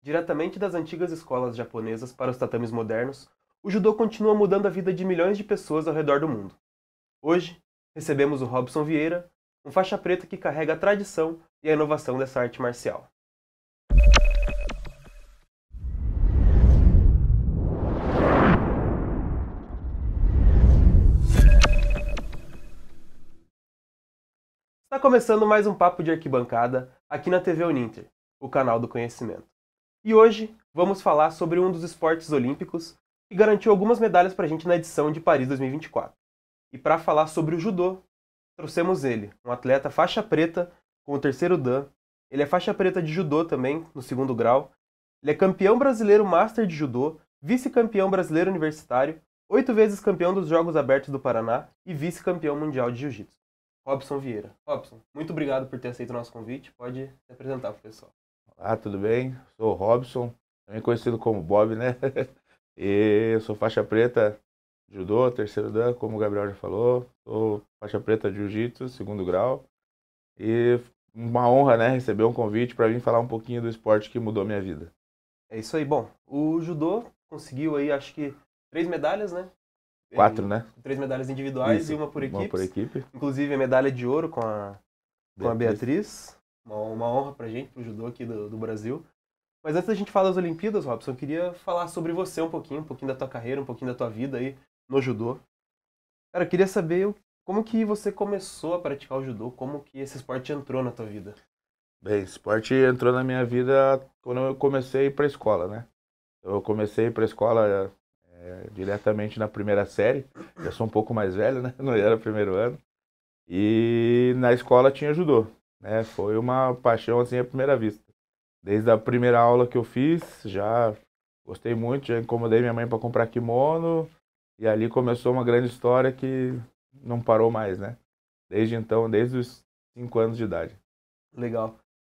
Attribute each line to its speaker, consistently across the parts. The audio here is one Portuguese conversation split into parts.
Speaker 1: Diretamente das antigas escolas japonesas para os tatames modernos, o judô continua mudando a vida de milhões de pessoas ao redor do mundo. Hoje, recebemos o Robson Vieira, um faixa preta que carrega a tradição e a inovação dessa arte marcial. Está começando mais um Papo de Arquibancada aqui na TV Uninter, o canal do conhecimento. E hoje vamos falar sobre um dos esportes olímpicos que garantiu algumas medalhas para a gente na edição de Paris 2024. E para falar sobre o judô, trouxemos ele, um atleta faixa preta com o terceiro dan. Ele é faixa preta de judô também, no segundo grau. Ele é campeão brasileiro master de judô, vice-campeão brasileiro universitário, 8 vezes campeão dos Jogos Abertos do Paraná e vice-campeão mundial de jiu-jitsu. Robson Vieira. Robson, muito obrigado por ter aceito o nosso convite. Pode se apresentar para o pessoal.
Speaker 2: Olá, tudo bem? Sou o Robson, também conhecido como Bob, né? E eu sou faixa preta de judô, terceiro dan, como o Gabriel já falou. Sou faixa preta de jiu-jitsu, segundo grau. E uma honra, né, receber um convite para vir falar um pouquinho do esporte que mudou minha vida.
Speaker 1: É isso aí. Bom, o judô conseguiu aí, acho que, 3 medalhas, né?
Speaker 2: 4, né?
Speaker 1: 3 medalhas individuais
Speaker 2: Isso,
Speaker 1: e uma por
Speaker 2: uma por
Speaker 1: equipes.
Speaker 2: equipe.
Speaker 1: Inclusive a medalha de ouro com a Beatriz. Uma honra pra gente, pro judô aqui do Brasil. Mas antes da gente falar das Olimpíadas, Robson, eu queria falar sobre você um pouquinho da tua carreira, um pouquinho da tua vida aí no judô. Cara, eu queria saber como que você começou a praticar o judô, como que esse esporte entrou na tua vida.
Speaker 2: Bem, esporte entrou na minha vida quando eu comecei a ir para a escola, né? Eu comecei a ir para a escola diretamente na primeira série. Eu sou um pouco mais velho, né? Não era o primeiro ano. E na escola tinha judô, né? Foi uma paixão assim à primeira vista. Desde a primeira aula que eu fiz, já gostei muito, já incomodei minha mãe para comprar kimono. E ali começou uma grande história que não parou mais, né? Desde então, desde os 5 anos de idade.
Speaker 1: Legal.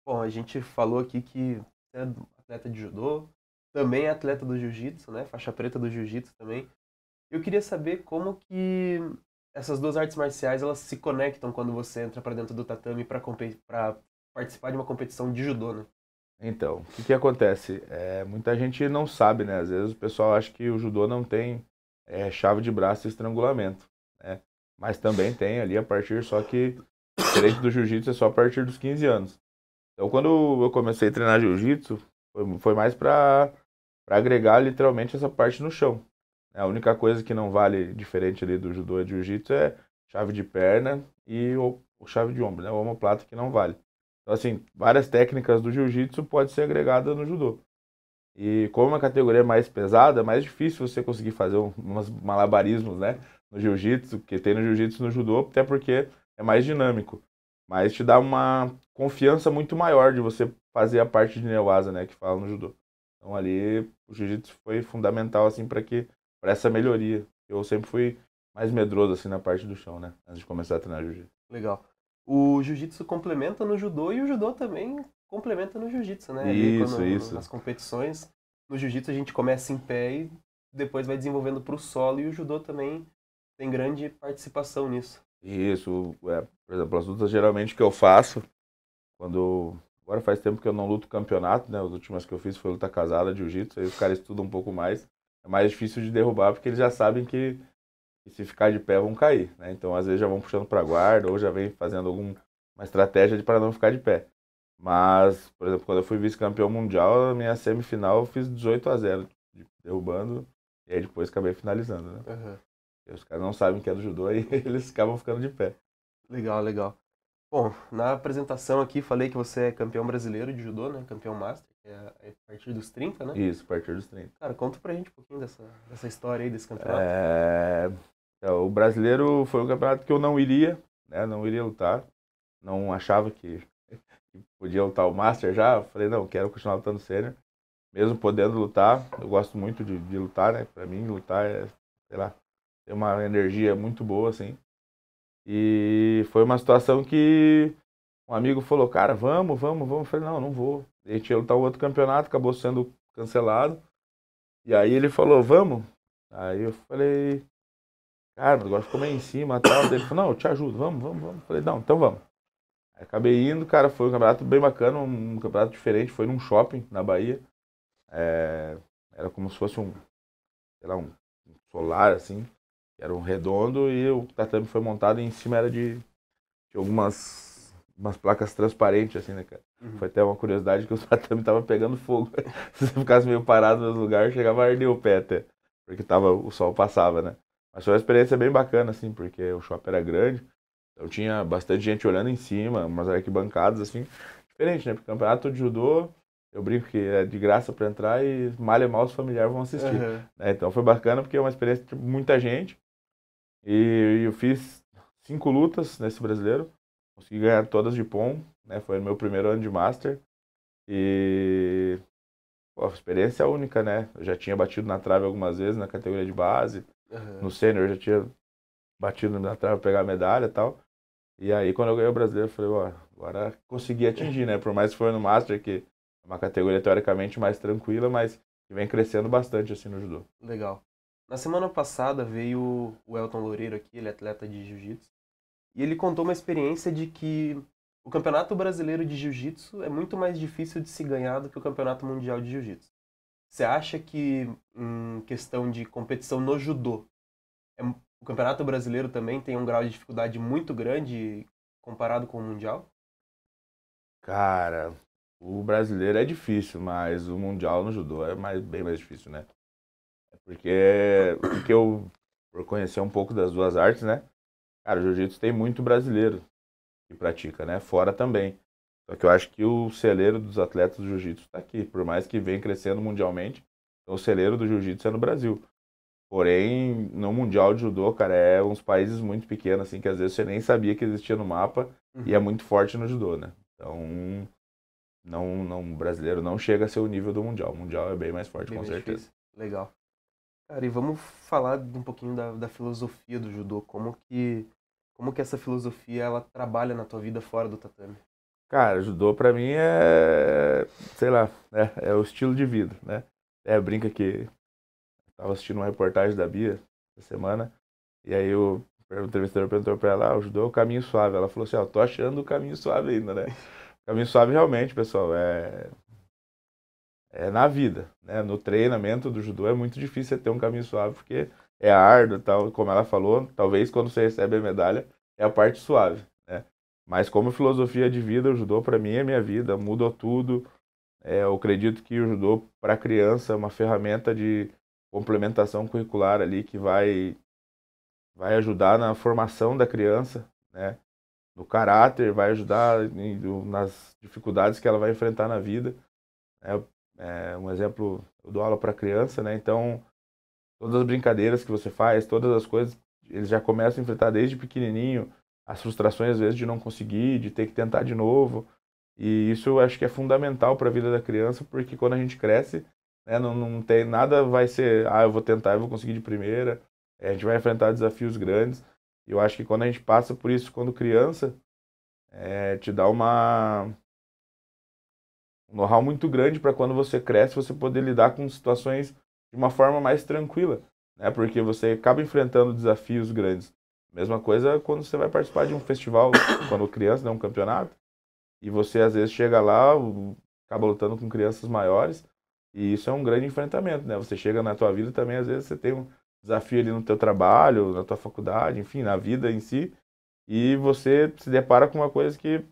Speaker 1: Bom, a gente falou aqui que você é atleta de judô, também é atleta do jiu-jitsu, né? Faixa preta do jiu-jitsu também. Eu queria saber como que essas duas artes marciais elas se conectam quando você entra para dentro do tatame para participar de uma competição de judô, né?
Speaker 2: Então, o que acontece? Muita gente não sabe, né? Às vezes o pessoal acha que o judô não tem chave de braço e estrangulamento, né? Mas também tem ali a partir, só que diferente do jiu-jitsu é só a partir dos 15 anos. Então, quando eu comecei a treinar jiu-jitsu, foi mais para agregar literalmente essa parte no chão. A única coisa que não vale diferente ali do judô e do jiu-jitsu é chave de perna e o chave de ombro, né? O omoplata que não vale. Então, assim, várias técnicas do jiu-jitsu podem ser agregadas no judô. E como uma categoria mais pesada, é mais difícil você conseguir fazer uns malabarismos, né? No jiu-jitsu, que tem no jiu-jitsu e no judô, até porque é mais dinâmico. Mas te dá uma confiança muito maior de você fazer a parte de neoasa, né? Que fala no judô. Então ali o jiu-jitsu foi fundamental, assim, para essa melhoria. Eu sempre fui mais medroso, assim, na parte do chão, né? Antes de começar a treinar jiu-jitsu.
Speaker 1: Legal. O jiu-jitsu complementa no judô e o judô também complementa no jiu-jitsu, né? Ali
Speaker 2: Isso.
Speaker 1: nas competições, no jiu-jitsu a gente começa em pé e depois vai desenvolvendo para o solo e o judô também tem grande participação nisso.
Speaker 2: Isso, por exemplo, as lutas geralmente que eu faço, agora faz tempo que eu não luto campeonato, né? As últimas que eu fiz foi luta casada, jiu-jitsu, aí os caras estudam um pouco mais. É mais difícil de derrubar porque eles já sabem que se ficar de pé vão cair, né? Então às vezes já vão puxando para guarda ou já vem fazendo alguma estratégia para não ficar de pé. Mas, por exemplo, quando eu fui vice-campeão mundial, a minha semifinal eu fiz 18-0, derrubando, e aí depois acabei finalizando, né?
Speaker 1: Uhum.
Speaker 2: E os caras não sabem que é do judô e eles acabam ficando de pé.
Speaker 1: Legal, legal. Bom, na apresentação aqui falei que você é campeão brasileiro de judô, né? Campeão master, que é a partir dos 30, né?
Speaker 2: Isso, a partir dos 30.
Speaker 1: Cara, conta pra gente um pouquinho dessa história aí, desse campeonato.
Speaker 2: Então, o brasileiro foi um campeonato que eu não iria, né? Não iria lutar. Não achava que podia lutar o master já. Eu falei, não, quero continuar lutando sênior. Mesmo podendo lutar, eu gosto muito de lutar, né? Pra mim, lutar é, sei lá, tem uma energia muito boa, assim. E foi uma situação que um amigo falou, cara, vamos. Eu falei, não vou. A gente ia lutar um outro campeonato, acabou sendo cancelado. E aí ele falou, vamos? Aí eu falei, cara, o negócio ficou meio em cima e tal. Daí ele falou, não, eu te ajudo, vamos. Eu falei, não, então vamos. Aí acabei indo, cara, foi um campeonato bem bacana, um campeonato diferente, foi num shopping na Bahia. Era como se fosse sei lá, um solar, assim, era um redondo e o tatame foi montado e em cima era de umas placas transparentes, assim, né, cara?
Speaker 1: Uhum.
Speaker 2: Foi até uma curiosidade que o tatame tava pegando fogo. Se você ficasse meio parado no lugar, chegava a arder o pé até, porque o sol passava, né? Mas foi uma experiência bem bacana, assim, porque o shopping era grande, então tinha bastante gente olhando em cima, umas arquibancadas, assim, diferente, né? Porque campeonato de judô, eu brinco que é de graça para entrar e mal e mal os familiares vão assistir.
Speaker 1: Uhum.
Speaker 2: Né? Então foi bacana porque é uma experiência de muita gente. E eu fiz 5 lutas nesse brasileiro, consegui ganhar todas de pom, né? Foi no meu primeiro ano de Master. E pô, experiência única, né? Eu já tinha batido na trave algumas vezes na categoria de base.
Speaker 1: Uhum.
Speaker 2: No sênior eu já tinha batido na trave para pegar a medalha e tal. E aí, quando eu ganhei o brasileiro, eu falei, ó, agora consegui atingir, né? Por mais que foi no Master, que é uma categoria teoricamente mais tranquila, mas que vem crescendo bastante, assim, no judô.
Speaker 1: Legal. Na semana passada veio o Elton Loureiro aqui, ele é atleta de jiu-jitsu, e ele contou uma experiência de que o Campeonato Brasileiro de Jiu-Jitsu é muito mais difícil de se ganhar do que o Campeonato Mundial de Jiu-Jitsu. Você acha que, em questão de competição no judô, o Campeonato Brasileiro também tem um grau de dificuldade muito grande comparado com o Mundial?
Speaker 2: Cara, o brasileiro é difícil, mas o mundial no judô é bem mais difícil, né? Porque o que eu, por conhecer um pouco das duas artes, né? Cara, o jiu-jitsu tem muito brasileiro que pratica, né? Fora também. Só que eu acho que o celeiro dos atletas do jiu-jitsu está aqui. Por mais que vem crescendo mundialmente, o celeiro do jiu-jitsu é no Brasil. Porém, no Mundial de Judô, cara, é uns países muito pequenos, assim, que às vezes você nem sabia que existia no mapa e é
Speaker 1: Uhum.
Speaker 2: muito forte no judô, né? Então, o brasileiro não chega a ser o nível do Mundial. O Mundial é bem mais forte,
Speaker 1: Bem
Speaker 2: com
Speaker 1: mais
Speaker 2: certeza.
Speaker 1: difícil. Legal. Cara, e vamos falar um pouquinho da filosofia do judô, como que essa filosofia ela trabalha na tua vida fora do tatame.
Speaker 2: Cara, judô pra mim sei lá, é o estilo de vida, né? Brinca que tava assistindo uma reportagem da Bia essa semana, e aí o entrevistador perguntou pra ela, o judô é o caminho suave. Ela falou assim, ó, tô achando o caminho suave ainda, né? O caminho suave realmente, pessoal, é na vida, né? No treinamento do judô é muito difícil você ter um caminho suave, porque é árduo e tal, como ela falou, talvez quando você recebe a medalha é a parte suave, né? Mas como filosofia de vida, o judô para mim é minha vida, mudou tudo. Eu acredito que o judô para criança é uma ferramenta de complementação curricular ali que vai ajudar na formação da criança, né? No caráter, vai ajudar nas dificuldades que ela vai enfrentar na vida. Um exemplo, eu dou aula para criança, né? Então, todas as brincadeiras que você faz, todas as coisas, eles já começam a enfrentar desde pequenininho as frustrações, às vezes, de não conseguir, de ter que tentar de novo. E isso eu acho que é fundamental para a vida da criança, porque quando a gente cresce, né, não tem nada vai ser, eu vou tentar, eu vou conseguir de primeira. A gente vai enfrentar desafios grandes. E eu acho que quando a gente passa por isso quando criança, te dá um know-how muito grande para quando você cresce você poder lidar com situações de uma forma mais tranquila, né? Porque você acaba enfrentando desafios grandes. Mesma coisa quando você vai participar de um festival, quando criança, né, um campeonato, e você às vezes chega lá, acaba lutando com crianças maiores, e isso é um grande enfrentamento, né? Você chega na tua vida também, às vezes você tem um desafio ali no teu trabalho, na tua faculdade, enfim, na vida em si, e você se depara com uma coisa que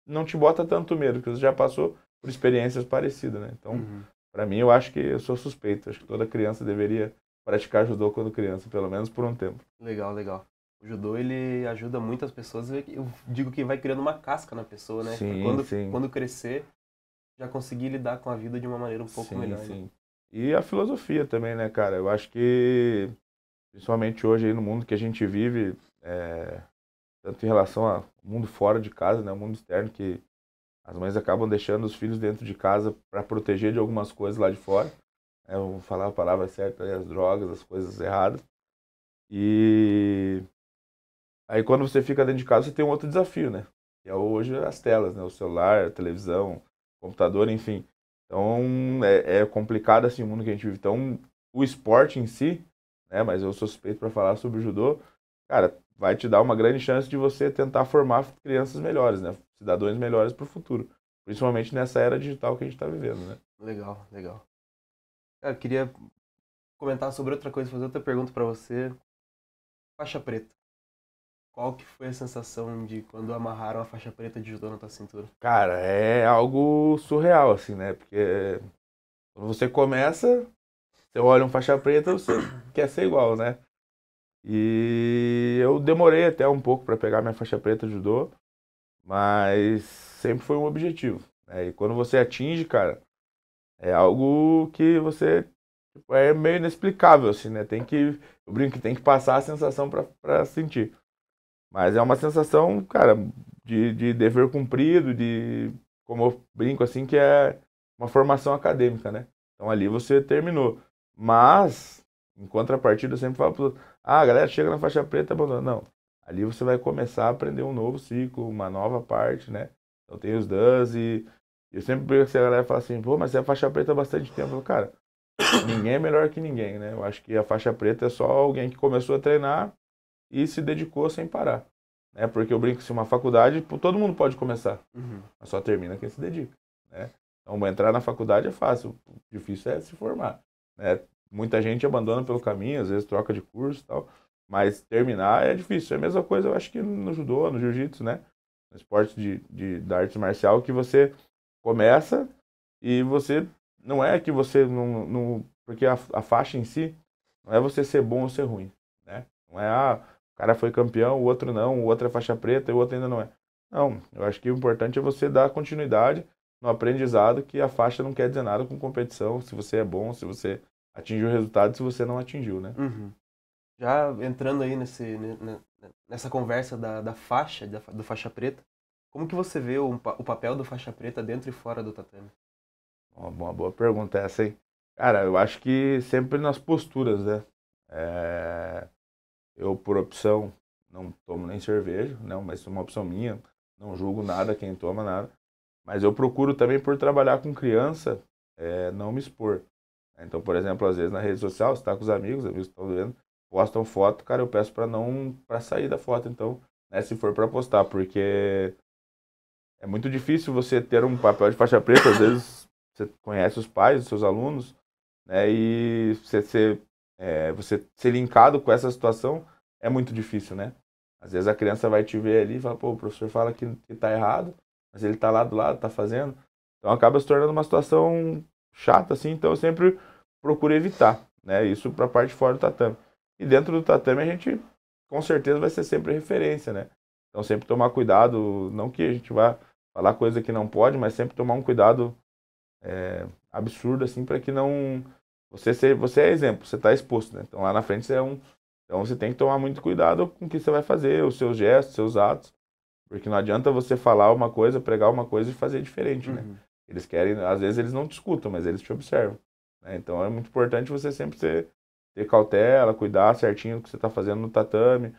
Speaker 2: não te bota tanto medo, porque você já passou por experiências parecidas, né? Então,
Speaker 1: Uhum.
Speaker 2: para mim, eu acho que eu sou suspeito. Acho que toda criança deveria praticar judô quando criança, pelo menos por um tempo.
Speaker 1: Legal, legal. O judô ele ajuda muitas pessoas, eu digo que vai criando uma casca na pessoa, né? Para
Speaker 2: Sim, sim,
Speaker 1: quando crescer já conseguir lidar com a vida de uma maneira um pouco
Speaker 2: sim,
Speaker 1: melhor, né?
Speaker 2: sim. E a filosofia também, né, cara? Eu acho que, principalmente hoje aí no mundo que a gente vive, tanto em relação ao mundo fora de casa, né, o mundo externo, que as mães acabam deixando os filhos dentro de casa para proteger de algumas coisas lá de fora. Eu vou falar a palavra certa, as drogas, as coisas erradas. E aí quando você fica dentro de casa, você tem um outro desafio, né? Que é hoje as telas, né? O celular, a televisão, computador, enfim. Então é complicado assim o mundo que a gente vive. Então o esporte em si, né? Mas eu sou suspeito para falar sobre o judô, cara, vai te dar uma grande chance de você tentar formar crianças melhores, né? Cidadãos melhores para o futuro. Principalmente nessa era digital que a gente está vivendo, né?
Speaker 1: Legal, legal. Eu queria comentar sobre outra coisa, fazer outra pergunta pra você. Faixa preta. Qual que foi a sensação de quando amarraram a faixa preta de judô na tua cintura?
Speaker 2: Cara, é algo surreal, assim, né? Porque quando você começa, você olha um faixa preta, você quer ser igual, né? E eu demorei até um pouco para pegar minha faixa preta de judô, mas sempre foi um objetivo, né? E quando você atinge, cara, é algo que você tipo, é meio inexplicável, assim, né? Eu brinco que tem que passar a sensação para sentir. Mas é uma sensação, cara, de dever cumprido, como eu brinco assim, que é uma formação acadêmica, né? Então ali você terminou. Mas, em contrapartida, eu sempre falo a galera chega na faixa preta e abandona. Não, ali você vai começar a aprender um novo ciclo, uma nova parte, né? Então tem os DANs e eu sempre brinco que a galera fala assim, pô, mas você é faixa preta há bastante tempo. Eu falo, cara, ninguém é melhor que ninguém, né? Eu acho que a faixa preta é só alguém que começou a treinar e se dedicou sem parar. Né? Porque eu brinco que se uma faculdade, todo mundo pode começar, mas só termina quem se dedica. Né? Então, entrar na faculdade é fácil, o difícil é se formar. Né? Muita gente abandona pelo caminho, às vezes troca de curso e tal, mas terminar é difícil. É a mesma coisa, eu acho que no judô, no jiu-jitsu, né? No esporte da arte marcial, que você começa e você, não é que você, porque a faixa em si, não é você ser bom ou ser ruim. Né? Não é, o cara foi campeão, o outro não, o outro é faixa preta e o outro ainda não é. Não, eu acho que o importante é você dar continuidade no aprendizado, que a faixa não quer dizer nada com competição, se você é bom, se você atingiu o resultado, se você não atingiu, né?
Speaker 1: Uhum. Já entrando aí nessa conversa da faixa, do faixa preta, como que você vê o papel do faixa preta dentro e fora do tatame?
Speaker 2: Uma boa pergunta essa, hein? Cara, eu acho que sempre nas posturas, né? Eu, por opção, não tomo nem cerveja, não, mas é uma opção minha, não julgo nada, quem toma nada. Mas eu procuro também, por trabalhar com criança, não me expor. Então, por exemplo, às vezes na rede social, você está com os amigos estão vendo, postam foto, cara, eu peço para sair da foto, então, né, se for para postar, porque é muito difícil você ter um papel de faixa preta, às vezes você conhece os pais dos seus alunos, né, e você ser linkado com essa situação é muito difícil, né? Às vezes a criança vai te ver ali e fala, pô, o professor fala que tá errado, mas ele tá lá do lado, tá fazendo. Então acaba se tornando uma situação chata, assim, então eu sempre procuro evitar, né? Isso pra parte de fora do tatame. E dentro do tatame a gente, com certeza, vai ser sempre referência, né? Então sempre tomar cuidado, não que a gente vá falar coisa que não pode, mas sempre tomar um cuidado absurdo, assim, para que não... Você é exemplo, você está exposto, né? Então lá na frente você é um... Então você tem que tomar muito cuidado com o que você vai fazer, os seus gestos, os seus atos, porque não adianta você falar uma coisa, pregar uma coisa e fazer diferente, né? Eles querem, às vezes eles não te escutam, mas eles te observam. Né? Então é muito importante você sempre ter cautela, cuidar certinho do que você está fazendo no tatame,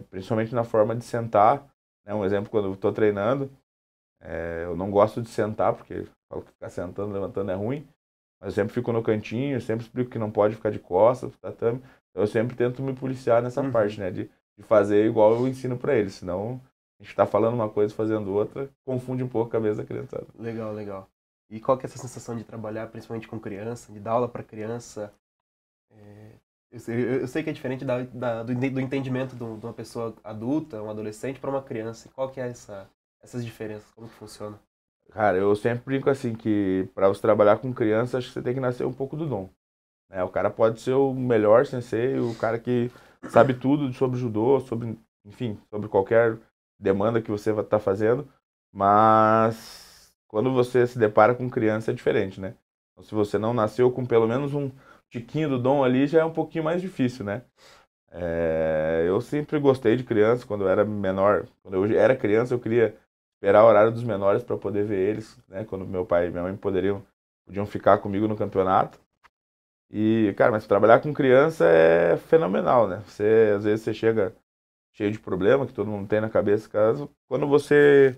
Speaker 2: principalmente na forma de sentar. Né? Um exemplo, quando eu estou treinando, eu não gosto de sentar, porque falo que ficar sentando, levantando é ruim, mas eu sempre fico no cantinho, sempre explico que não pode ficar de costas pro tatame. Então eu sempre tento me policiar nessa parte, né? De fazer igual eu ensino para eles, senão a gente tá falando uma coisa fazendo outra, confunde um pouco a cabeça da criançada.
Speaker 1: Legal, legal. E qual que é essa sensação de trabalhar principalmente com criança, de dar aula para criança? Eu sei que é diferente do entendimento de uma pessoa adulta, um adolescente, para uma criança. E qual que é essas diferenças? Como que funciona?
Speaker 2: Cara, eu sempre brinco assim que para você trabalhar com criança, acho que você tem que nascer um pouco do dom. Né? O cara pode ser o melhor sensei, o cara que sabe tudo sobre judô, enfim, sobre qualquer demanda que você vai estar fazendo, mas quando você se depara com criança é diferente, né? Então, se você não nasceu com pelo menos um tiquinho do dom ali, já é um pouquinho mais difícil, né? Eu sempre gostei de criança, quando eu era menor, quando eu era criança eu queria esperar o horário dos menores para poder ver eles, né? Quando meu pai e minha mãe podiam ficar comigo no campeonato. E, cara, mas trabalhar com criança é fenomenal, né? Às vezes você chega cheio de problema, que todo mundo tem na cabeça, caso. Quando você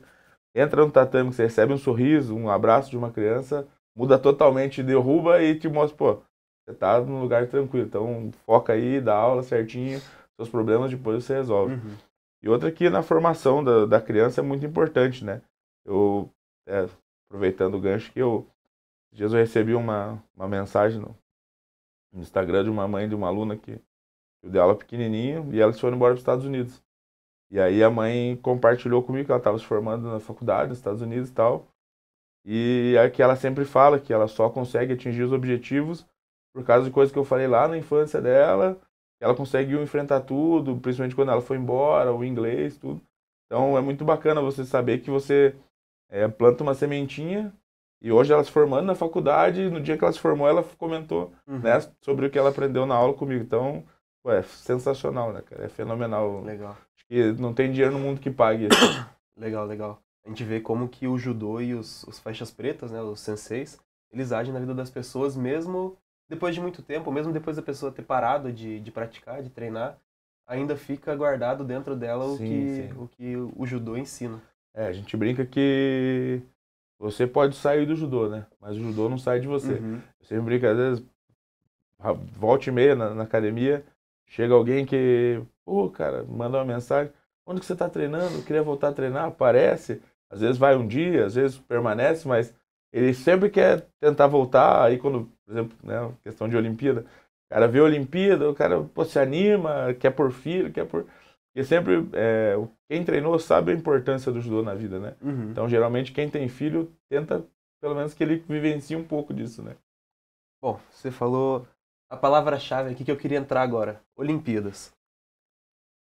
Speaker 2: entra no tatame, você recebe um sorriso, um abraço de uma criança, muda totalmente, derruba e te mostra, pô, você tá num lugar tranquilo. Então, foca aí, dá aula certinho, seus problemas depois você resolve. E outra que na formação da criança é muito importante, né? Aproveitando o gancho que eu Esses dias eu recebi uma mensagem no Instagram de uma mãe de uma aluna que eu dei aula pequenininho e elas foram embora para os Estados Unidos. E aí a mãe compartilhou comigo que ela estava se formando na faculdade nos Estados Unidos e tal. E é que ela sempre fala que ela só consegue atingir os objetivos por causa de coisas que eu falei lá na infância dela. Ela conseguiu enfrentar tudo, principalmente quando ela foi embora, o inglês, tudo. Então é muito bacana você saber que você planta uma sementinha e hoje ela se formando na faculdade, no dia que ela se formou, ela comentou, né, sobre o que ela aprendeu na aula comigo. Então, pô, é sensacional, né, cara? É fenomenal.
Speaker 1: Legal.
Speaker 2: Acho que não tem dinheiro no mundo que pague isso.
Speaker 1: Legal, legal. A gente vê como que o judô e os faixas pretas, né, os senseis, eles agem na vida das pessoas mesmo depois de muito tempo, mesmo depois da pessoa ter parado de praticar, de treinar, ainda fica guardado dentro dela
Speaker 2: Sim.
Speaker 1: o que o judô ensina.
Speaker 2: A gente brinca que você pode sair do judô, né? Mas o judô não sai de você. Eu sempre brinco, às vezes, volta e meia na academia, chega alguém que, pô, cara, manda uma mensagem, onde que você está treinando? Eu queria voltar a treinar, aparece. Às vezes vai um dia, às vezes permanece, mas ele sempre quer tentar voltar. Aí quando, por exemplo, né, questão de Olimpíada, o cara vê a Olimpíada, o cara pô, se anima, quer por filho, quer por... Porque sempre, quem treinou sabe a importância do judô na vida, né? Então, geralmente, quem tem filho tenta, pelo menos, que ele vivencie um pouco disso, né?
Speaker 1: Bom, você falou a palavra-chave aqui que eu queria entrar agora, Olimpíadas.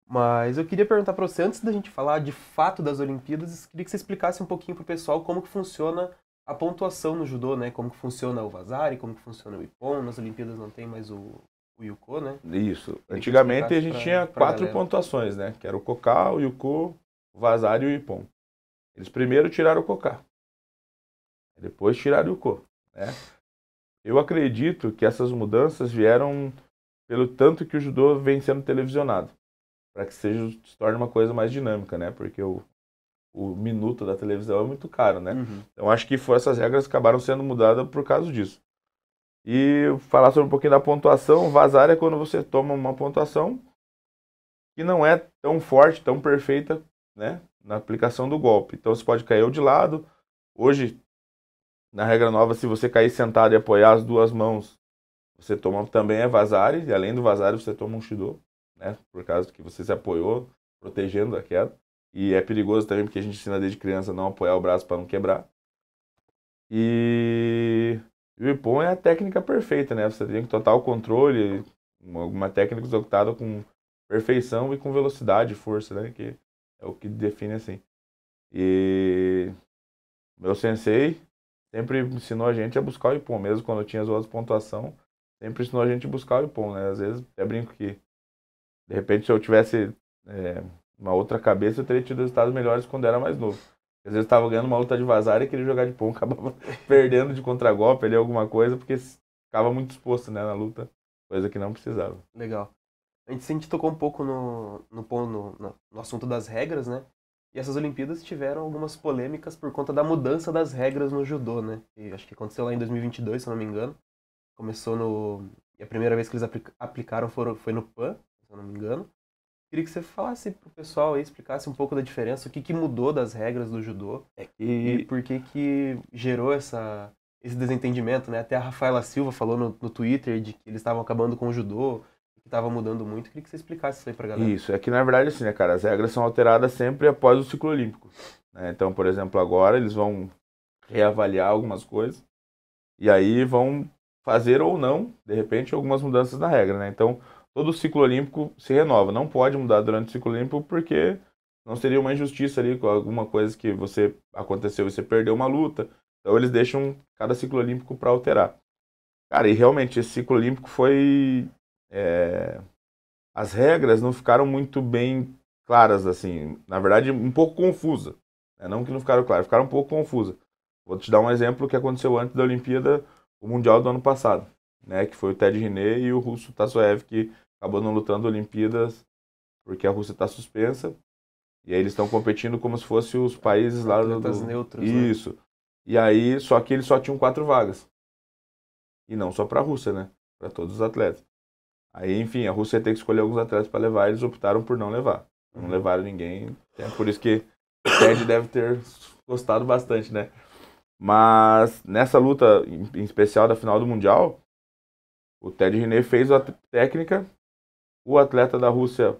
Speaker 1: Mas eu queria perguntar para você, antes da gente falar de fato das Olimpíadas, queria que você explicasse um pouquinho pro pessoal como que funciona a pontuação no judô, né? Como que funciona o Vazari, como que funciona o Ippon. Nas Olimpíadas não tem mais o Yuko, né?
Speaker 2: Isso. Antigamente a gente tinha 4 pontuações, né? Que era o Koka, o Yuko, o Vazari e o Ippon. Eles primeiro tiraram o Koka. Depois tiraram o Yuko, né? Eu acredito que essas mudanças vieram pelo tanto que o judô vem sendo televisionado. Para que se torne uma coisa mais dinâmica, né? Porque o minuto da televisão é muito caro, né? Então acho que essas regras acabaram sendo mudadas por causa disso. E falar sobre um pouquinho da pontuação, vazar é quando você toma uma pontuação que não é tão forte, tão perfeita, né? Na aplicação do golpe. Então você pode cair ou de lado. Hoje, na regra nova, se você cair sentado e apoiar as duas mãos, você toma também vazare, e além do vazare você toma um shido, né? Por causa que você se apoiou, protegendo a queda. E é perigoso também porque a gente ensina desde criança não apoiar o braço para não quebrar. E o Ippon é a técnica perfeita, né? Você tem que total controle, uma técnica executada com perfeição e com velocidade e força, né? Que é o que define assim. E meu sensei sempre ensinou a gente a buscar o Ippon, mesmo quando eu tinha as outras pontuação, sempre ensinou a gente a buscar o Ippon, né? Às vezes até brinco que, de repente, se eu tivesse uma outra cabeça, eu teria tido resultados melhores quando era mais novo. Às vezes eu estava ganhando uma luta de vazar e queria jogar de Ippon, acabava perdendo de contragolpe ali alguma coisa, porque ficava muito exposto, né, na luta, coisa que não precisava.
Speaker 1: Legal. A gente tocou um pouco no assunto das regras, né? E essas Olimpíadas tiveram algumas polêmicas por conta da mudança das regras no judô, né? E acho que aconteceu lá em 2022, se eu não me engano. Começou no... E a primeira vez que eles aplicaram foi no PAN, se eu não me engano. Queria que você falasse pro pessoal aí, explicasse um pouco da diferença, o que mudou das regras do judô e por que gerou esse desentendimento, né? Até a Rafaela Silva falou no Twitter de que eles estavam acabando com o judô, que estava mudando muito. Queria que você explicasse isso aí pra galera.
Speaker 2: Isso, é que na verdade assim, né, cara, as regras são alteradas sempre após o ciclo olímpico, né? Então, por exemplo, agora eles vão reavaliar algumas coisas e aí vão fazer ou não, de repente, algumas mudanças na regra, né? Então, todo o ciclo olímpico se renova. Não pode mudar durante o ciclo olímpico porque não seria uma injustiça ali com alguma coisa que você aconteceu e você perdeu uma luta. Então eles deixam cada ciclo olímpico para alterar. Cara, e realmente esse ciclo olímpico foi... As regras não ficaram muito bem claras, assim. Na verdade, um pouco confusa. Né? Não que não ficaram claras, ficaram um pouco confusas. Vou te dar um exemplo que aconteceu antes da Olimpíada, o Mundial do ano passado. Né, que foi o Ted Riné e o russo Tassoev, que acabou não lutando Olimpíadas porque a Rússia está suspensa. E aí eles estão competindo como se fossem os países lá do...
Speaker 1: neutros,
Speaker 2: Isso. Né? E aí, só que eles só tinham 4 vagas. E não só para a Rússia, né? Para todos os atletas. Aí, enfim, a Rússia ia ter que escolher alguns atletas para levar, e eles optaram por não levar. Não levaram ninguém. É por isso que o Ted deve ter gostado bastante, né? Mas nessa luta, em especial da final do Mundial, o Ted Riner fez a técnica, o atleta da Rússia,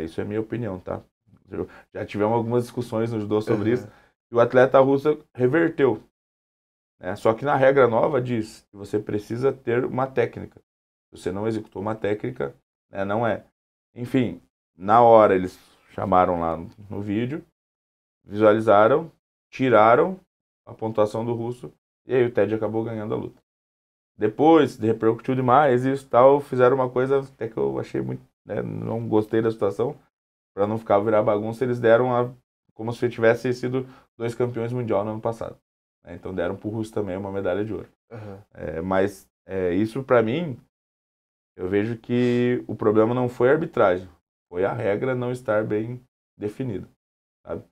Speaker 2: isso é minha opinião, tá? Já tivemos algumas discussões no judô sobre isso, e o atleta russo reverteu. Né? Só que na regra nova diz que você precisa ter uma técnica. Se você não executou uma técnica, né, não é. Enfim, na hora eles chamaram lá no vídeo, visualizaram, tiraram a pontuação do russo, e aí o Ted acabou ganhando a luta. Depois, repercutiu demais, isso tal, fizeram uma coisa até que eu achei muito, né, não gostei da situação, para não ficar virar bagunça, eles deram como se tivesse sido 2 campeões mundial no ano passado. Né? Então deram pro russo também uma medalha de ouro. Mas isso para mim, eu vejo que o problema não foi a arbitragem, foi a regra não estar bem definida, sabe?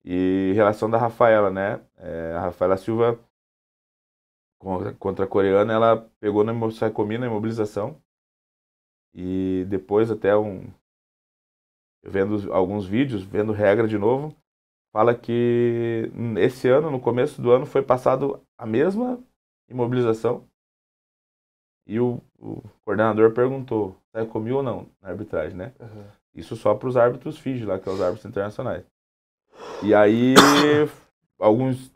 Speaker 2: E em relação da Rafaela, né? A Rafaela Silva contra a coreana, ela pegou na imobilização e depois até vendo alguns vídeos, vendo regra de novo, fala que esse ano, no começo do ano, foi passado a mesma imobilização e o coordenador perguntou, sai comigo ou não, na arbitragem, né? Isso só para os árbitros FIGE lá, que são os árbitros internacionais. E aí, alguns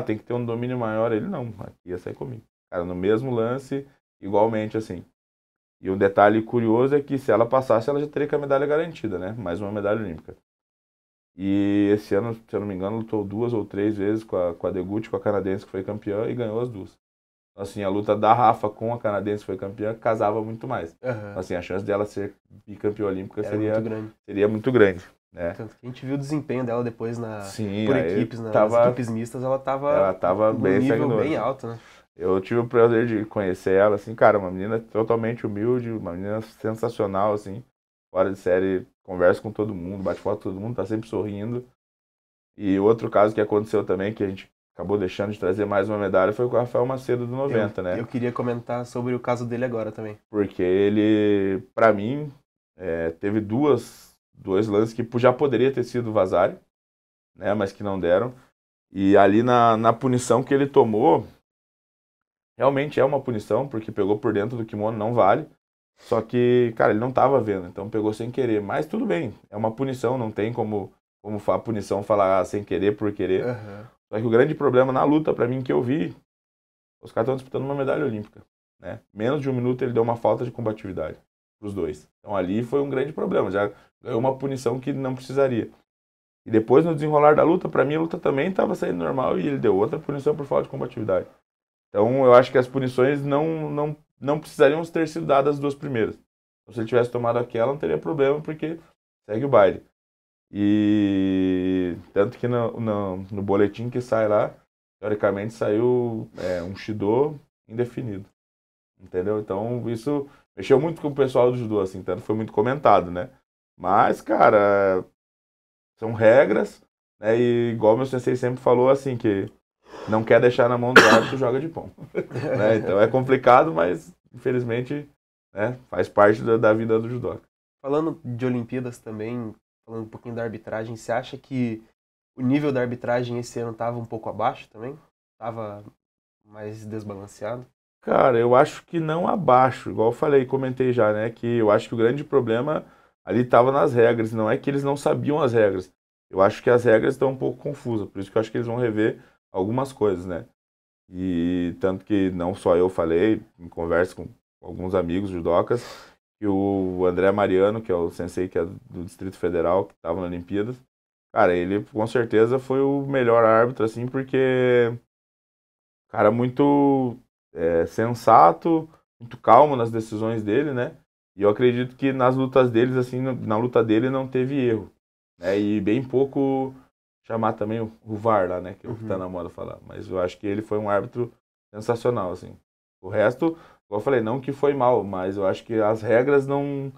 Speaker 2: tem que ter um domínio maior. Ele não, aqui ia sair comigo. Cara, no mesmo lance, igualmente assim. E um detalhe curioso é que se ela passasse, ela já teria com a medalha garantida, né? Mais uma medalha olímpica. E esse ano, se eu não me engano, lutou 2 ou 3 vezes com a Deguchi, com a canadense que foi campeã, e ganhou as 2. Então, assim, a luta da Rafa com a canadense que foi campeã casava muito mais. Então, assim, a chance dela ser bicampeã olímpica seria muito grande. Né?
Speaker 1: Tanto que a gente viu o desempenho dela depois
Speaker 2: Sim,
Speaker 1: por equipes, nas equipes mistas, ela tava
Speaker 2: bem
Speaker 1: nível bem alto, né?
Speaker 2: Eu tive o prazer de conhecer ela, assim, cara, uma menina totalmente humilde, uma menina sensacional, assim, fora de série, conversa com todo mundo, bate foto com todo mundo, tá sempre sorrindo. E outro caso que aconteceu também, que a gente acabou deixando de trazer mais uma medalha, foi com o Rafael Macedo do 90, né?
Speaker 1: Eu queria comentar sobre o caso dele agora também.
Speaker 2: Porque ele, pra mim, teve dois lances que já poderia ter sido Vasari, né, mas que não deram. E ali na punição que ele tomou, realmente é uma punição, porque pegou por dentro do kimono, não vale. Só que, cara, ele não tava vendo, então pegou sem querer. Mas tudo bem, é uma punição, não tem como a punição falar sem querer por querer. Só que o grande problema na luta, pra mim, que eu vi, os caras estão disputando uma medalha olímpica. Né? Menos de 1 minuto ele deu uma falta de combatividade pros dois. Então ali foi um grande problema, já ganhou uma punição que não precisaria. E depois, no desenrolar da luta, pra mim a luta também estava saindo normal e ele deu outra punição por falta de combatividade. Então eu acho que as punições não precisariam ter sido dadas as 2 primeiras. Então, se ele tivesse tomado aquela, não teria problema, porque segue o baile. E tanto que no boletim que sai lá, teoricamente saiu um Shido indefinido. Entendeu? Então isso mexeu muito com o pessoal do judô, assim, tanto foi muito comentado, né? Mas, cara, são regras, né? E igual meu sensei sempre falou, assim, que não quer deixar na mão do árbitro, joga de pão. Né? Então é complicado, mas infelizmente, né, faz parte da vida do judô.
Speaker 1: Falando de Olimpíadas também, falando um pouquinho da arbitragem, você acha que o nível da arbitragem esse ano estava um pouco abaixo também? Estava mais desbalanceado?
Speaker 2: Cara, eu acho que não abaixo, igual eu falei, comentei já, né, que eu acho que o grande problema ali estava nas regras, não é que eles não sabiam as regras. Eu acho que as regras estão um pouco confusas, por isso que eu acho que eles vão rever algumas coisas, né? E tanto que não só eu falei, em conversa com alguns amigos judocas, que o André Mariano, que é o sensei que é do Distrito Federal, que estava na Olimpíadas, cara, ele com certeza foi o melhor árbitro, assim, porque cara muito sensato, muito calmo nas decisões dele, né? E eu acredito que nas lutas deles, assim, na luta dele não teve erro. Né? E bem pouco chamar também o VAR lá, né? Que é o que tá na moda falar. Mas eu acho que ele foi um árbitro sensacional, assim. O resto, como eu falei, não que foi mal, mas eu acho que as regras não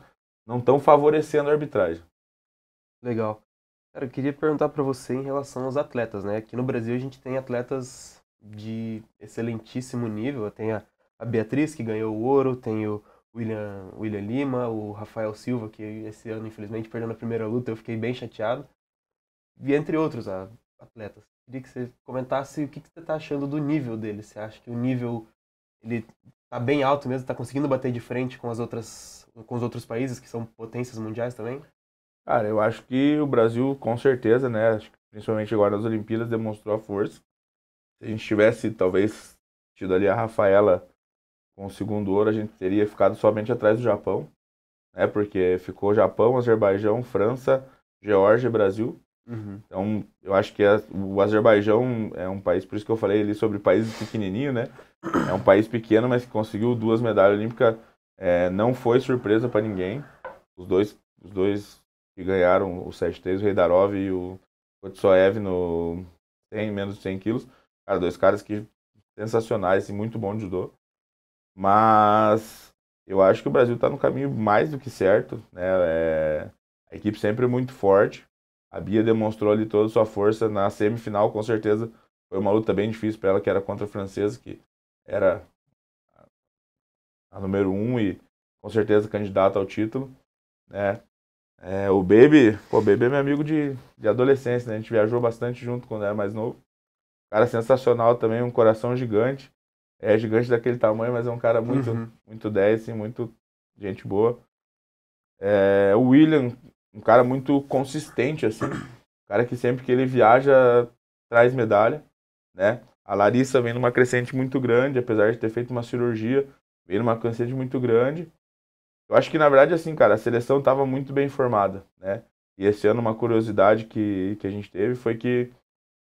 Speaker 2: estão favorecendo a arbitragem.
Speaker 1: Legal. Cara, eu queria perguntar para você em relação aos atletas, né? Aqui no Brasil a gente tem atletas de excelentíssimo nível. Tem a Beatriz, que ganhou o ouro, tem o William Lima, o Rafael Silva, que esse ano, infelizmente, perdeu na primeira luta, eu fiquei bem chateado. E entre outros atletas. Queria que você comentasse o que você está achando do nível dele. Você acha que o nível ele tá bem alto mesmo, tá conseguindo bater de frente com com os outros países que são potências mundiais também?
Speaker 2: Cara, eu acho que o Brasil, com certeza, né? Acho que principalmente agora nas Olimpíadas, demonstrou a força. Se a gente tivesse, talvez, tido ali a Rafaela com o segundo ouro, a gente teria ficado somente atrás do Japão, né? Porque ficou Japão, Azerbaijão, França, Geórgia e Brasil.
Speaker 1: Uhum.
Speaker 2: Então, eu acho que o Azerbaijão é um país, por isso que eu falei ali sobre países pequenininho, né? É um país pequeno, mas que conseguiu 2 medalhas olímpicas. Não foi surpresa para ninguém. Os dois que ganharam o 7-3, o Heidarov e o Kotsoev no menos de 100 quilos. Cara, 2 caras que sensacionais e muito bom de judô. Mas eu acho que o Brasil está no caminho mais do que certo, né? A equipe sempre é muito forte. A Bia demonstrou ali toda a sua força na semifinal, com certeza. Foi uma luta bem difícil para ela, que era contra a francesa, que era a número 1 e com certeza candidata ao título, né? O Baby é meu amigo de adolescência, né? A gente viajou bastante junto quando era mais novo. Cara sensacional também, um coração gigante. É gigante daquele tamanho, mas é um cara
Speaker 1: Uhum.
Speaker 2: muito 10, assim, muito gente boa. O William, um cara muito consistente, assim. Um cara que sempre que ele viaja, traz medalha, né? A Larissa vem numa crescente muito grande, apesar de ter feito uma cirurgia, vem numa crescente muito grande. Eu acho que, na verdade, assim, cara, a seleção estava muito bem formada, né? E esse ano uma curiosidade que a gente teve foi que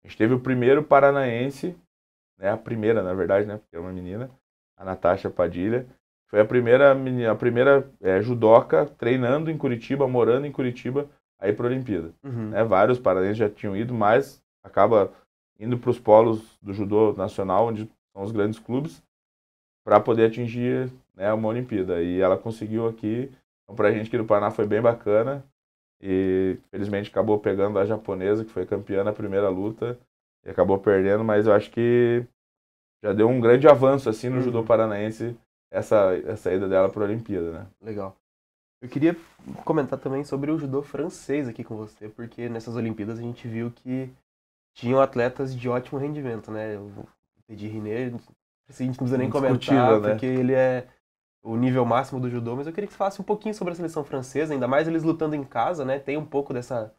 Speaker 2: a gente teve o primeiro paranaense, né? A primeira, na verdade, né? Porque é uma menina, a Natasha Padilha. Foi a primeira judoca treinando em Curitiba, morando em Curitiba, aí para a Olimpíada.
Speaker 1: Uhum.
Speaker 2: Né? Vários paranaenses já tinham ido, mas acaba indo para os polos do judô nacional, onde são os grandes clubes, para poder atingir, né, uma Olimpíada. E ela conseguiu aqui. Então, para a gente aqui do Paraná foi bem bacana. E felizmente acabou pegando a japonesa, que foi campeã na primeira luta, e acabou perdendo, mas eu acho que já deu um grande avanço assim no judô
Speaker 1: Uhum.
Speaker 2: paranaense essa ida dela para a Olimpíada, né?
Speaker 1: Legal. Eu queria comentar também sobre o judô francês aqui com você, porque nessas Olimpíadas a gente viu que tinham atletas de ótimo rendimento, né? O Teddy Riner, assim, a gente não precisa nem comentar,
Speaker 2: Indiscutível, né?
Speaker 1: porque ele é o nível máximo do judô, mas eu queria que você falasse um pouquinho sobre a seleção francesa, ainda mais eles lutando em casa, né? Tem um pouco dessa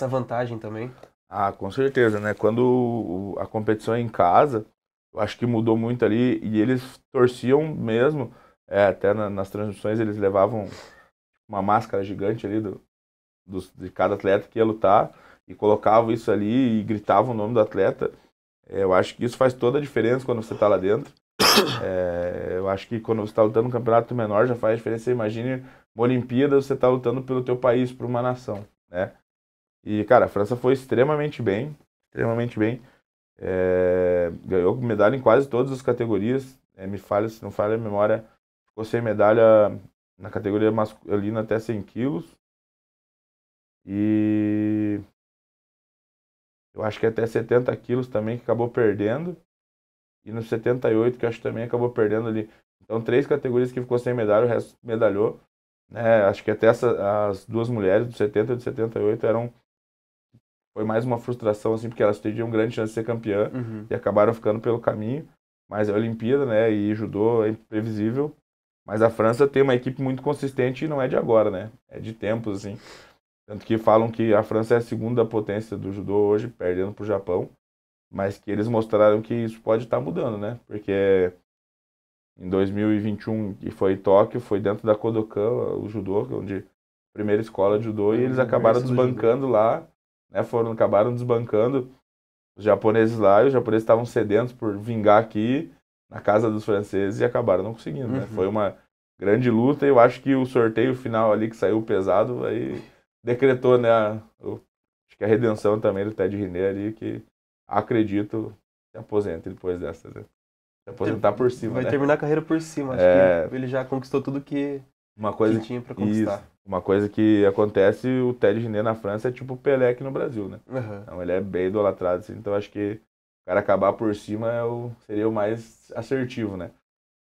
Speaker 1: vantagem também.
Speaker 2: Ah, com certeza, né? Quando a competição é em casa, eu acho que mudou muito ali e eles torciam mesmo, até nas transmissões eles levavam uma máscara gigante ali de cada atleta que ia lutar e colocavam isso ali e gritavam o nome do atleta. Eu acho que isso faz toda a diferença quando você está lá dentro. Eu acho que quando você está lutando no campeonato menor já faz diferença. Você imagine uma Olimpíada, você está lutando pelo teu país, por uma nação, né? E, cara, a França foi extremamente bem, extremamente bem. Ganhou medalha em quase todas as categorias. Se não falha a memória, ficou sem medalha na categoria masculina até 100 quilos. E eu acho que até 70 quilos também que acabou perdendo. E no 78, que eu acho que também acabou perdendo ali. Então, 3 categorias que ficou sem medalha, o resto medalhou. Né? Acho que até as 2 mulheres, do 70 e do 78, foi mais uma frustração, assim, porque elas teriam grande chance de ser campeã
Speaker 1: Uhum.
Speaker 2: e acabaram ficando pelo caminho. Mas é a Olimpíada, né? E judô é imprevisível. Mas a França tem uma equipe muito consistente e não é de agora, né? É de tempos, assim. Tanto que falam que a França é a segunda potência do judô hoje, perdendo para o Japão. Mas que eles mostraram que isso pode estar mudando, né? Porque em 2021, que foi Tóquio, foi dentro da Kodokan, o judô, onde a primeira escola de judô, e eles
Speaker 1: O
Speaker 2: acabaram
Speaker 1: berço do judô.
Speaker 2: desbancando lá, né? Acabaram desbancando os japoneses lá, e os japoneses estavam sedentos por vingar aqui na casa dos franceses e acabaram não conseguindo, né? Foi
Speaker 1: Uhum.
Speaker 2: uma grande luta, e eu acho que o sorteio final ali que saiu pesado, aí decretou, né, acho que a redenção também do Ted Riner ali, que acredito se aposenta depois dessa, né? Se aposentar por cima,
Speaker 1: Vai
Speaker 2: né?
Speaker 1: terminar a carreira por cima. Acho que
Speaker 2: É,
Speaker 1: ele já conquistou tudo
Speaker 2: uma
Speaker 1: que
Speaker 2: coisa,
Speaker 1: tinha pra
Speaker 2: isso,
Speaker 1: conquistar.
Speaker 2: uma coisa que acontece, o Ted Riner na França é tipo o Pelé aqui no Brasil, né?
Speaker 1: Uhum.
Speaker 2: Então ele é bem idolatrado, assim, então acho que o cara acabar por cima seria o mais assertivo, né?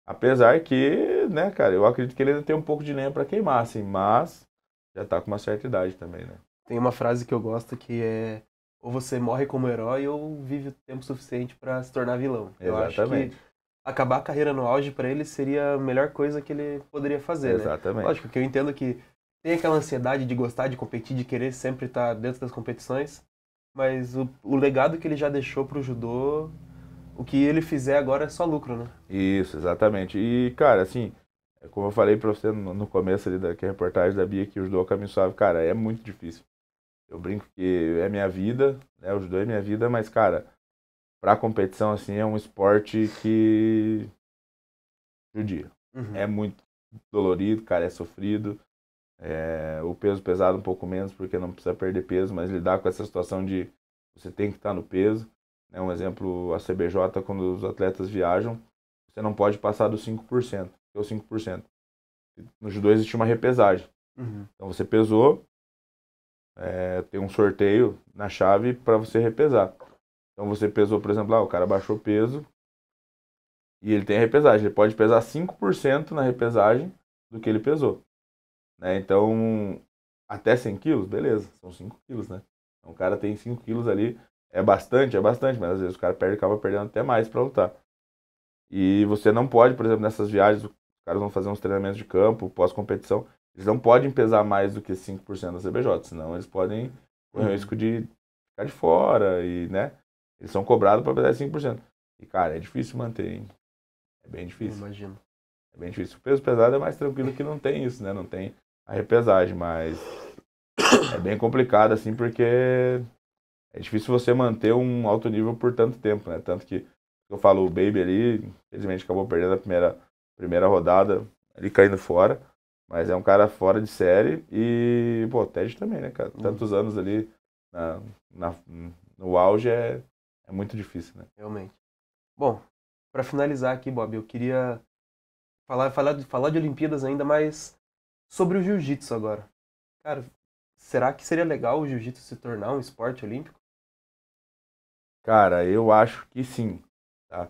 Speaker 2: Apesar que, né, cara, eu acredito que ele ainda tem um pouco de lenha pra queimar, assim, mas já tá com uma certa idade também, né?
Speaker 1: Tem uma frase que eu gosto que é: ou você morre como herói ou vive o tempo suficiente para se tornar vilão. Eu acho que
Speaker 2: Exatamente.
Speaker 1: acabar a carreira no auge para ele seria a melhor coisa que ele poderia fazer, né?
Speaker 2: Exatamente.
Speaker 1: Lógico que eu entendo que tem aquela ansiedade de gostar de competir, de querer sempre estar dentro das competições, mas o legado que ele já deixou pro judô, o que ele fizer agora é só lucro, né?
Speaker 2: Isso, exatamente. E, cara, assim, como eu falei pra você no começo ali da reportagem da Bia, que o judô é o caminho suave, cara, é muito difícil. Eu brinco que é minha vida, né? O judô é minha vida, mas, cara, pra competição, assim, é um esporte que judia.
Speaker 1: Uhum.
Speaker 2: É muito dolorido, cara, é sofrido. O peso pesado um pouco menos, porque não precisa perder peso, mas lidar com essa situação de você tem que estar no peso. Né? Um exemplo, a CBJ, quando os atletas viajam, você não pode passar dos 5%, que é o 5%. No judô existe uma repesagem.
Speaker 1: Uhum.
Speaker 2: Então você pesou, tem um sorteio na chave para você repesar. Então você pesou, por exemplo, o cara baixou peso e ele tem a repesagem. Ele pode pesar 5% na repesagem do que ele pesou. Né? Então, até 100 quilos, beleza, são 5 quilos, né? Então, o cara tem 5 quilos ali, é bastante, mas às vezes o cara acaba perdendo até mais para lutar. E você não pode, por exemplo, nessas viagens, os caras vão fazer uns treinamentos de campo, pós-competição, eles não podem pesar mais do que 5% da CBJ, senão eles podem correr o
Speaker 1: Uhum.
Speaker 2: risco de ficar de fora e, né? Eles são cobrados para pesar 5%. E, cara, é difícil manter, hein? É bem
Speaker 1: Eu
Speaker 2: difícil.
Speaker 1: imagino.
Speaker 2: É bem difícil. O peso pesado é mais tranquilo que não tem isso, né? Não tem a repesagem, mas é bem complicado, assim, porque é difícil você manter um alto nível por tanto tempo, né? Tanto que eu falo, o Baby ali, infelizmente acabou perdendo a primeira rodada, ali caindo fora, mas é um cara fora de série e, pô, o Ted também, né, cara?
Speaker 1: Uhum.
Speaker 2: Tantos anos ali na, na- no auge é muito difícil, né?
Speaker 1: Realmente. Bom, para finalizar aqui, Bob, eu queria falar de Olimpíadas ainda, mais sobre o jiu-jitsu agora. Cara, será que seria legal o jiu-jitsu se tornar um esporte olímpico?
Speaker 2: Cara, eu acho que sim, tá?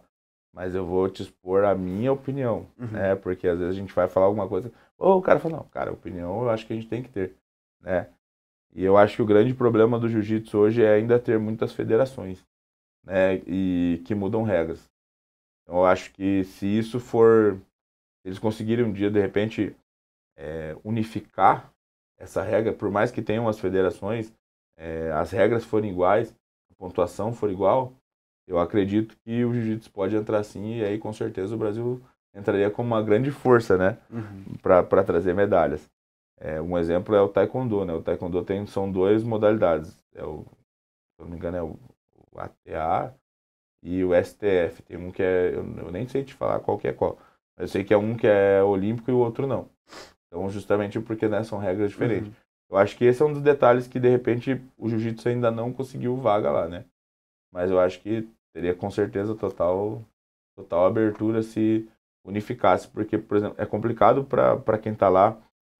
Speaker 2: Mas eu vou te expor a minha opinião,
Speaker 1: Uhum.
Speaker 2: né? Porque às vezes a gente vai falar alguma coisa, ou o cara fala, não, cara, opinião eu acho que a gente tem que ter, né? E eu acho que o grande problema do jiu-jitsu hoje é ainda ter muitas federações, né? E que mudam regras. Então eu acho que se isso for, se eles conseguirem um dia, de repente, unificar essa regra, por mais que tenham as federações, as regras forem iguais, a pontuação for igual, eu acredito que o jiu-jitsu pode entrar sim, e aí com certeza o Brasil entraria como uma grande força, né,
Speaker 1: Uhum.
Speaker 2: para trazer medalhas. Um exemplo é o taekwondo, né? O taekwondo são duas modalidades. Se eu não me engano, o ATA e o STF. Tem um que eu nem sei te falar qual que é qual. Mas eu sei que é um que é olímpico e o outro não. Então, justamente porque, né, são regras diferentes.
Speaker 1: Uhum.
Speaker 2: Eu acho que esse é um dos detalhes que, de repente, o jiu-jitsu ainda não conseguiu vaga lá, né? Mas eu acho que teria com certeza total abertura se unificasse, porque, por exemplo, é complicado para quem está lá,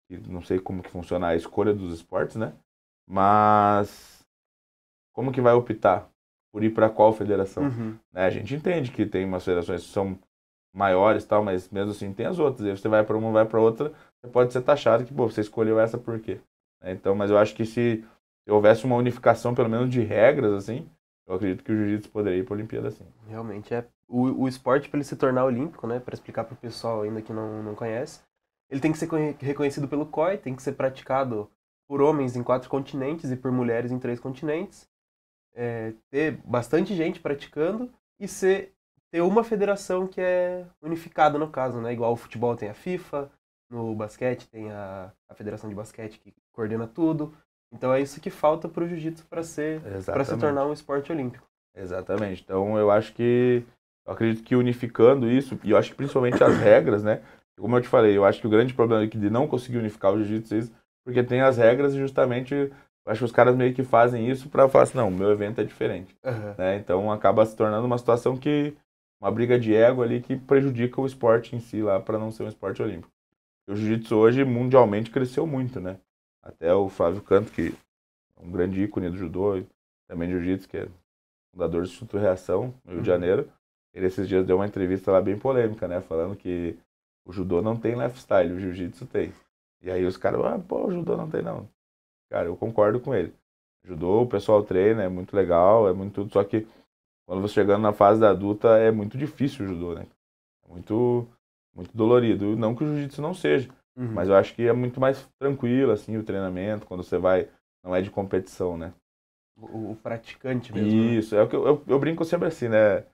Speaker 2: e não sei como que funciona a escolha dos esportes, né? Mas como que vai optar por ir para qual federação?
Speaker 1: Uhum.
Speaker 2: Né? A gente entende que tem umas federações que são maiores, tal, mas mesmo assim tem as outras. Aí você vai para uma, vai para outra, você pode ser taxado que, pô, você escolheu essa por quê? Então, mas eu acho que se houvesse uma unificação, pelo menos de regras, assim, eu acredito que o jiu-jitsu poderia ir para a Olimpíada, sim.
Speaker 1: Realmente é. O esporte, para ele se tornar olímpico, né, para explicar para o pessoal ainda que não conhece, ele tem que ser reconhecido pelo COI, tem que ser praticado por homens em 4 continentes e por mulheres em 3 continentes, ter bastante gente praticando e ter uma federação que é unificada no caso, né? Igual o futebol tem a FIFA, no basquete tem a Federação de Basquete que coordena tudo. Então é isso que falta para o jiu-jitsu para se tornar
Speaker 2: Exatamente.
Speaker 1: um esporte olímpico.
Speaker 2: Exatamente. Então eu acredito que unificando isso, e eu acho que principalmente as regras, né? Como eu te falei, eu acho que o grande problema aqui de não conseguir unificar o jiu-jitsu é isso, porque tem as regras e justamente eu acho que os caras meio que fazem isso para falar assim, não, o meu evento é diferente,
Speaker 1: Aham.
Speaker 2: né? Então acaba se tornando uma situação uma briga de ego ali que prejudica o esporte em si lá para não ser um esporte olímpico. O jiu-jitsu hoje mundialmente cresceu muito, né? Até o Flávio Canto, que é um grande ícone do judô, e também de jiu-jitsu, que é fundador do Instituto Reação, no Rio de
Speaker 1: Uhum.
Speaker 2: Janeiro, ele esses dias deu uma entrevista lá bem polêmica, né? Falando que o judô não tem lifestyle, o jiu-jitsu tem. E aí os caras, pô, o judô não tem não. Cara, eu concordo com ele. Judô, o pessoal treina, é muito legal, é muito tudo, só que quando você chegando na fase da adulta é muito difícil o judô, né? É muito dolorido. Não que o jiu-jitsu não seja, mas eu acho que é muito mais tranquilo, assim, o treinamento, quando você vai, não é de competição, né?
Speaker 1: O praticante mesmo, né?
Speaker 2: Isso, é o que eu brinco sempre assim, né?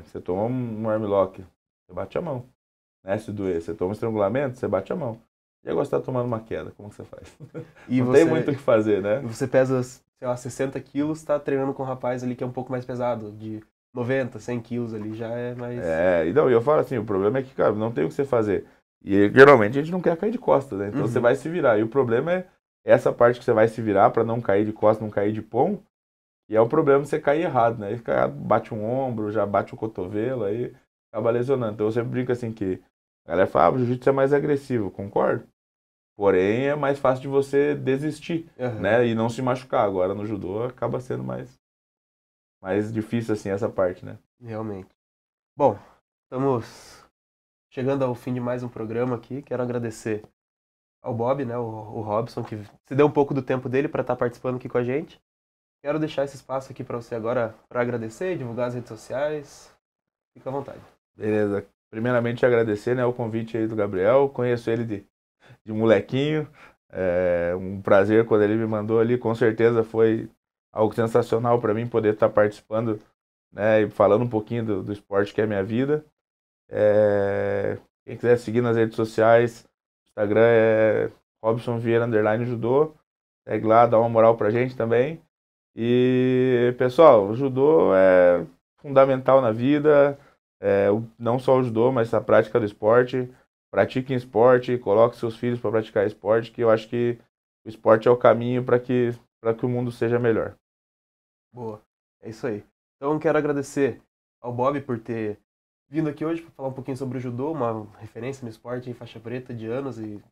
Speaker 2: Você toma um armlock, você bate a mão, né? Se doer, você toma um estrangulamento, você bate a mão. E agora você tá tomando uma queda, como que você faz?
Speaker 1: E
Speaker 2: Não tem muito o que fazer,
Speaker 1: e
Speaker 2: né?
Speaker 1: você pesa, sei lá, 60 quilos, tá treinando com um rapaz ali que é um pouco mais pesado, de 90, 100 quilos ali, já é mais...
Speaker 2: E não, eu falo assim, o problema é que, cara, não tem o que você fazer. E geralmente a gente não quer cair de costas, né? Então você vai se virar. E o problema é essa parte que você vai se virar para não cair de costas, não cair de pão. E é o problema você cair errado, né? Aí bate um ombro, já bate o cotovelo, aí acaba lesionando. Então eu sempre brinco assim que a galera fala, o jiu-jitsu é mais agressivo, concordo? Porém, é mais fácil de você desistir, né? E não se machucar. Agora no judô acaba sendo mais difícil assim essa parte, né?
Speaker 1: Realmente. Bom, estamos chegando ao fim de mais um programa aqui. Quero agradecer ao Bob, né, o Robson, que se deu um pouco do tempo dele para estar participando aqui com a gente. Quero deixar esse espaço aqui para você agora para agradecer, divulgar as redes sociais. Fica à vontade.
Speaker 2: Beleza. Primeiramente agradecer, né, o convite aí do Gabriel. Conheço ele de molequinho. É um prazer quando ele me mandou ali. Com certeza foi algo sensacional para mim poder estar participando, né, e falando um pouquinho do esporte que é a minha vida. Quem quiser seguir nas redes sociais, Instagram é Robson Vieira _judô. Segue lá, dá uma moral pra gente também. E, pessoal, o judô é fundamental na vida, não só o judô, mas a prática do esporte. Pratiquem esporte, coloquem seus filhos para praticar esporte, que eu acho que o esporte é o caminho para que o mundo seja melhor.
Speaker 1: Boa, é isso aí. Então quero agradecer ao Bob por ter vindo aqui hoje para falar um pouquinho sobre o judô, uma referência no esporte em faixa preta de anos e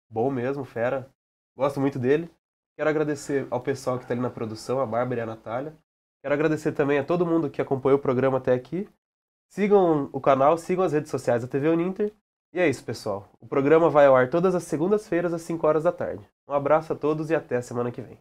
Speaker 1: bom mesmo, fera. Gosto muito dele. Quero agradecer ao pessoal que está ali na produção, a Bárbara e a Natália. Quero agradecer também a todo mundo que acompanhou o programa até aqui. Sigam o canal, sigam as redes sociais da TV Uninter. E é isso, pessoal. O programa vai ao ar todas as segundas-feiras às 5 horas da tarde. Um abraço a todos e até a semana que vem.